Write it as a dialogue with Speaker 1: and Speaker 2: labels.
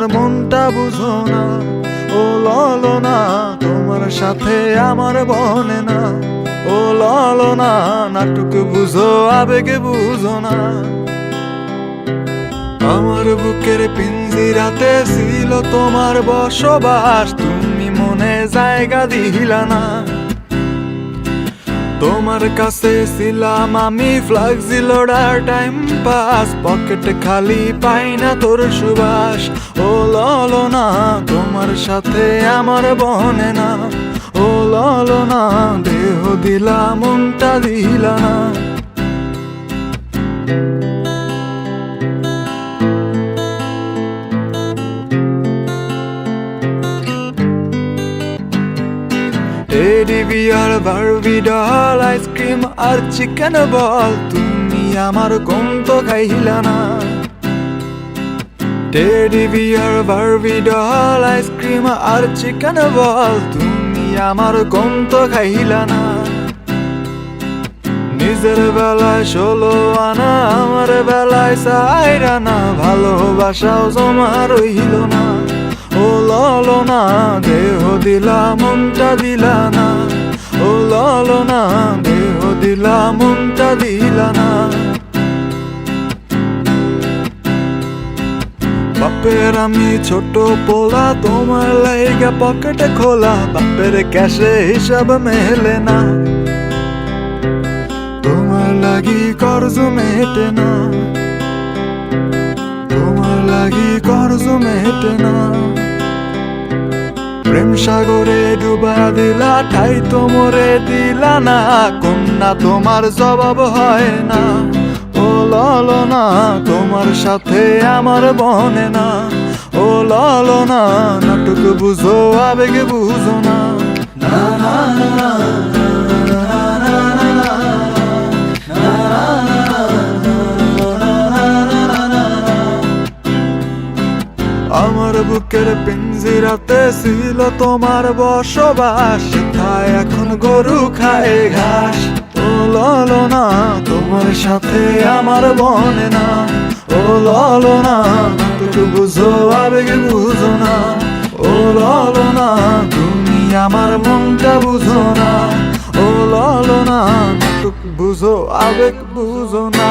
Speaker 1: আমার মনটা বুঝো না। ও ললনা তোমার সাথে আমার বনে না। ও ললনা নাটক বুঝো আবেগ বুঝো না। আমার বুকের পিঞ্জিরাতে ছিল তোমার বসবাস, তুমি মনে জায়গা দিলা না। তোমার কাছে ছিলাম আমি ফ্লাক্সি লোডার টাইম পাস, পকেট খালি পাই না তোর সুবাস। ও ললনা তোমার সাথে আমার বনে না। ও ললনা দেহ দিলা মনটা দিলা না। Teddy bear Barbie doll ice cream আর চিকেন বল, তুমি আমার কম তো খাইলা না। Teddy bear Barbie doll ice cream আর চিকেন বল, তুমি আমার কম তো খাইলা না। নিজের বেলায় 16 আনা, আমার বেলায় 4 আনা, ভালোবাসাও জমা রইল না। ও ললনা দেহ দিলা মনটা দিলা না। ও ললনা দেহ দিলা মনটা দিলা না। বাপের আমি ছোট পোলা, তোমার লাইগা পকেটে খোলা, বাপের ক্যাশে হিসাব মেলে না। তোমার লাগি কর্জ মেটে না। তোমার লাগি কর্জ মেটে না। প্রেম সাগরে ডুবা দিলা, ঠাই তোমরে দিলা না, কন্যা তোমার জবাব হয় না। ও ললনা তোমার সাথে আমার বনে না। ও ললনা নাটক বুঝো আবেগ বুঝো না। না না না আমার বুকের পিঞ্জিরাতে ছিল তোমার বসবাস, তাই এখন গরু খায় ঘাস। ও ললনা তোমার সাথে আমার বনে না। ও ললনা নাটক বুঝো আবেগ বুঝো না। ও ললনা তুমি আমার মনটা বুঝো না। ও ললনা নাটক বুঝো আবেগ বুঝো না।